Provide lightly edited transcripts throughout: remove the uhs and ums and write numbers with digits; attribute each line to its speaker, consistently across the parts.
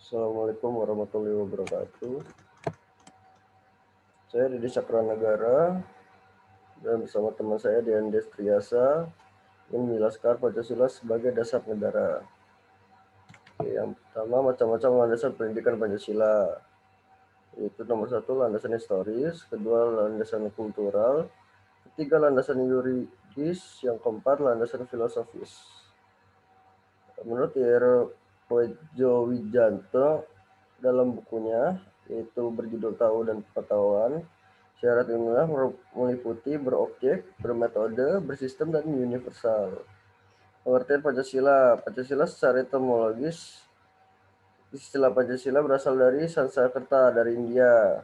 Speaker 1: Assalamualaikum warahmatullahi wabarakatuh. Saya Didi Cakranegara dan bersama teman saya Dian Destriasa ingin menjelaskan Pancasila sebagai dasar negara. Oke, yang pertama, macam-macam landasan pendidikan Pancasila. Yaitu nomor 1, landasan historis, kedua, landasan kultural, ketiga, landasan yuridis, yang keempat, landasan filosofis. Menurut Ir Wijanto dalam bukunya, yaitu berjudul Tahu dan Pengetahuan, syarat ilmiah meliputi berobjek, bermetode, bersistem, dan universal. Pengertian Pancasila. Pancasila secara etimologis, istilah Pancasila berasal dari Sanskerta dari India,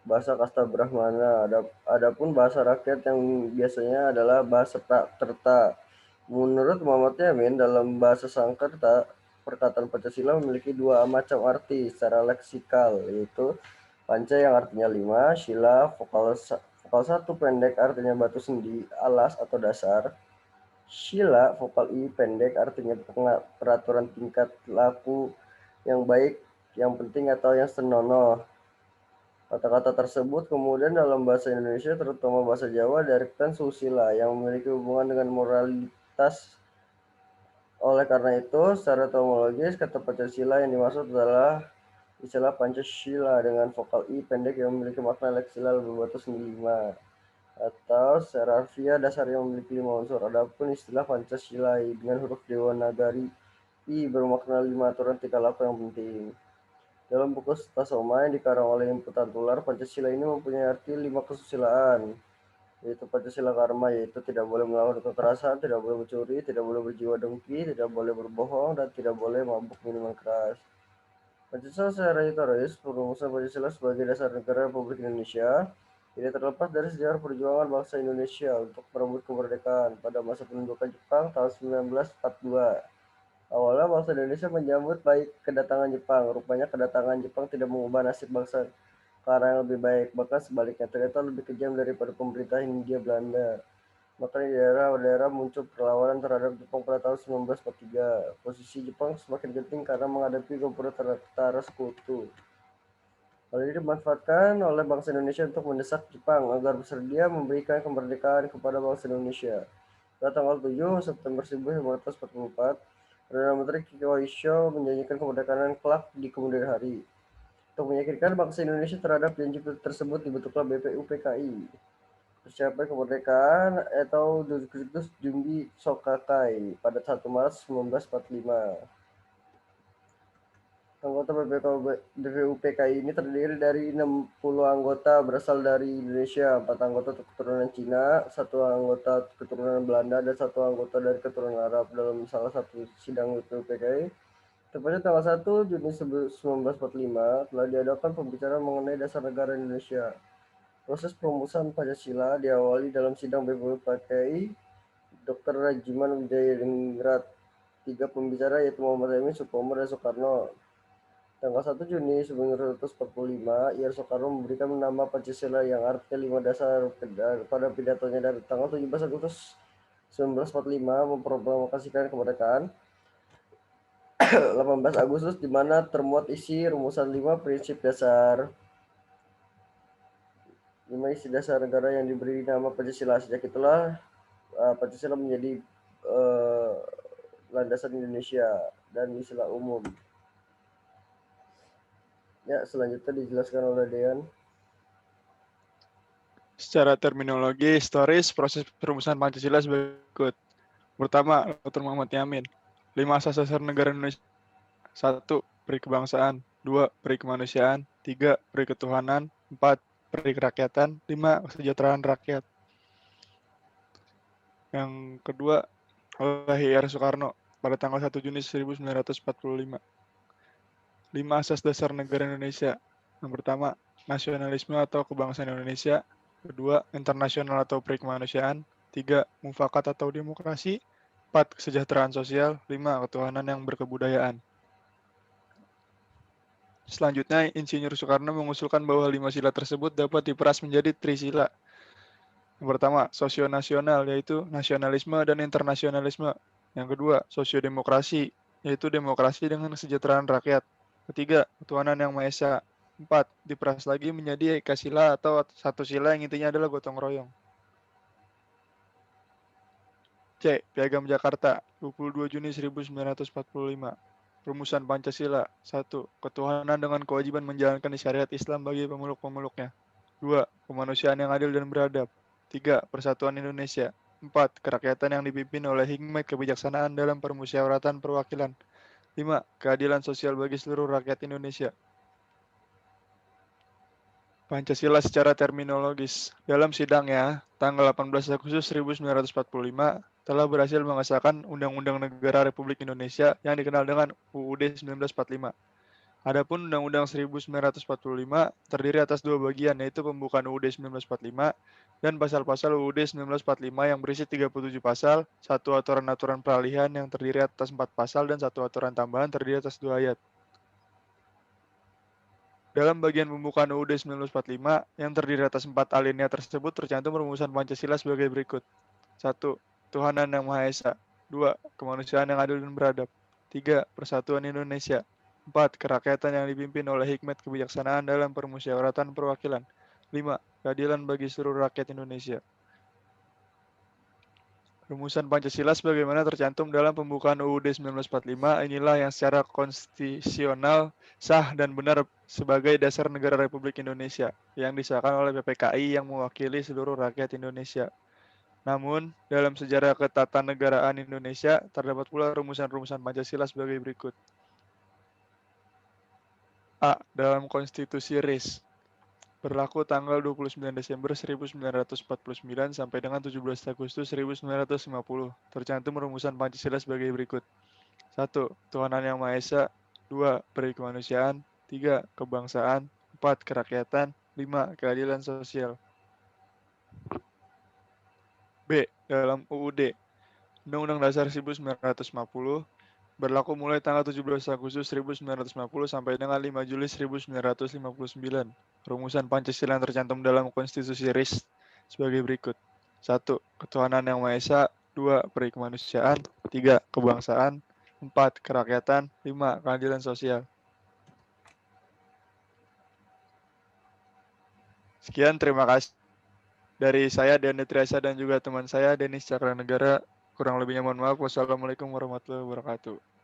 Speaker 1: bahasa kasta Brahmana. Adapun bahasa rakyat yang biasanya adalah bahasa Terta. Menurut Muhammad Yamin, dalam bahasa Sanskerta, perkataan Pancasila memiliki dua macam arti secara leksikal, yaitu panca yang artinya 5, sila vokal 1 pendek artinya batu sendi, alas atau dasar. Sila vokal I pendek artinya peraturan tingkat laku yang baik, yang penting atau yang senonoh. Kata-kata tersebut kemudian dalam bahasa Indonesia, terutama bahasa Jawa, diartikan susila yang memiliki hubungan dengan moralitas. Oleh karena itu, secara etimologis, kata Pancasila yang dimaksud adalah istilah Pancasila dengan vokal I pendek yang memiliki makna leksikal berbatu sendi 5, atau secara harfiah dasar yang memiliki 5 unsur. Adapun istilah Pancasila dengan huruf Dewanagari I bermakna 5 aturan tingkah laku yang penting. Dalam buku Stasoma yang dikarang oleh Imputan Tular, Pancasila ini mempunyai arti 5 kesusilaan, yaitu Pancasila Karma, yaitu tidak boleh melakukan kekerasan, tidak boleh mencuri, tidak boleh berjiwa dengki, tidak boleh berbohong, dan tidak boleh mabuk minuman keras. Pancasila secara historis, perumusan Pancasila sebagai dasar negara Republik Indonesia tidak terlepas dari sejarah perjuangan bangsa Indonesia untuk merebut kemerdekaan pada masa pendudukan Jepang tahun 1942. Awalnya bangsa Indonesia menyambut baik kedatangan Jepang. Rupanya kedatangan Jepang tidak mengubah nasib bangsa ke arah yang lebih baik, bahkan sebaliknya ternyata lebih kejam daripada pemerintah Hindia Belanda. Makanya di daerah-daerah muncul perlawanan terhadap Jepang pada tahun 1943. Posisi Jepang semakin genting karena menghadapi gempuran tentara sekutu. Hal ini dimanfaatkan oleh bangsa Indonesia untuk mendesak Jepang agar bersedia memberikan kemerdekaan kepada bangsa Indonesia. Pada tanggal 7 September 1944, Perdana Menteri Kiyohito menjanjikan kemerdekaan kelak di kemudian hari. Untuk meyakinkan bangsa Indonesia terhadap janji tersebut, dibentuklah BPUPKI, Persiapan Kemerdekaan atau Duktus Jumbi Sokakai, pada 1 Maret 1945. Anggota BPUPKI ini terdiri dari 60 anggota berasal dari Indonesia, 4 anggota keturunan Cina, 1 anggota keturunan Belanda, dan 1 anggota dari keturunan Arab. Dalam salah satu sidang BPUPKI, tepatnya tanggal 1 Juni 1945, telah diadakan pembicaraan mengenai dasar negara Indonesia. Proses perumusan Pancasila diawali dalam sidang BPUPKI Dr. Rajiman Wijayadingrat. 3 pembicara yaitu Muhammad Yamin, Supomo, dan Soekarno. Tanggal 1 Juni 1945, Ir Soekarno memberikan nama Pancasila yang artinya 5 dasar pada pidatonya dari tanggal 17 Agustus 1945 memproklamasikan kemerdekaan. 18 Agustus, di mana termuat isi rumusan 5 prinsip dasar 5 isi dasar negara yang diberi nama Pancasila. Sejak itulah Pancasila menjadi landasan Indonesia dan istilah umum. Ya, selanjutnya dijelaskan oleh Dean.
Speaker 2: Secara terminologi historis, proses perumusan Pancasila sebagai berikut. Pertama, Dr. Muhammad Yamin. 5 asas dasar negara Indonesia. 1. Peri kebangsaan. 2. Peri kemanusiaan. 3. Peri ketuhanan. 4. Peri kerakyatan. 5. Kesejahteraan rakyat. Yang kedua, oleh Ir Soekarno pada tanggal 1 Juni 1945. 5 asas dasar negara Indonesia. Yang pertama, nasionalisme atau kebangsaan Indonesia. Kedua, internasional atau peri kemanusiaan. 3, mufakat atau demokrasi. 4, kesejahteraan sosial. 5, ketuhanan yang berkebudayaan. Selanjutnya, Insinyur Soekarno mengusulkan bahwa 5 sila tersebut dapat diperas menjadi trisila. Yang pertama, sosionasional, yaitu nasionalisme dan internasionalisme. Yang kedua, sosiodemokrasi, yaitu demokrasi dengan kesejahteraan rakyat. Ketiga, ketuhanan yang Maha Esa. 4. Diperas lagi menjadi Eka Sila atau satu sila yang intinya adalah gotong royong. C. Piagam Jakarta, 22 Juni 1945. Rumusan Pancasila. 1. Ketuhanan dengan kewajiban menjalankan syariat Islam bagi pemeluk-pemeluknya. 2. Kemanusiaan yang adil dan beradab. 3. Persatuan Indonesia. 4. Kerakyatan yang dipimpin oleh hikmat kebijaksanaan dalam permusyawaratan perwakilan. 5. Keadilan sosial bagi seluruh rakyat Indonesia. Pancasila secara terminologis. Dalam sidangnya, tanggal 18 Agustus 1945, telah berhasil mengesahkan Undang-Undang Negara Republik Indonesia yang dikenal dengan UUD 1945. Adapun Undang-Undang 1945 terdiri atas dua bagian, yaitu pembukaan UUD 1945 dan pasal-pasal UUD 1945 yang berisi 37 pasal, satu aturan-aturan peralihan yang terdiri atas 4 pasal, dan satu aturan tambahan terdiri atas 2 ayat. Dalam bagian pembukaan UUD 1945 yang terdiri atas 4 alinea tersebut tercantum rumusan Pancasila sebagai berikut. 1. Tuhanan yang Maha Esa. 2. Kemanusiaan yang adil dan beradab. 3. Persatuan Indonesia. 4. Kerakyatan yang dipimpin oleh hikmat kebijaksanaan dalam permusyawaratan perwakilan. 5. Keadilan bagi seluruh rakyat Indonesia. Rumusan Pancasila sebagaimana tercantum dalam pembukaan UUD 1945 inilah yang secara konstitusional sah dan benar sebagai dasar negara Republik Indonesia yang disahkan oleh PPKI yang mewakili seluruh rakyat Indonesia. Namun, dalam sejarah ketatanegaraan Indonesia terdapat pula rumusan-rumusan Pancasila sebagai berikut. A. Dalam Konstitusi RIS. Berlaku tanggal 29 Desember 1949 sampai dengan 17 Agustus 1950. Tercantum rumusan Pancasila sebagai berikut. 1. Tuhanan yang Maha Esa. 2. Peri kemanusiaan. 3. Kebangsaan. 4. Kerakyatan. 5. Keadilan sosial. B. Dalam UUD. Undang-Undang Dasar 1950 berlaku mulai tanggal 17 Agustus 1950 sampai dengan 5 Juli 1959. Rumusan Pancasila yang tercantum dalam Konstitusi RIS sebagai berikut. 1. Ketuhanan yang Maha Esa. 2. Peri kemanusiaan. 3. Kebangsaan. 4. Kerakyatan. 5. Keadilan sosial. Sekian, terima kasih dari saya, Dendi Triasa, dan juga teman saya, Denis Cakranegara. Kurang lebihnya mohon maaf. Wassalamualaikum warahmatullahi wabarakatuh.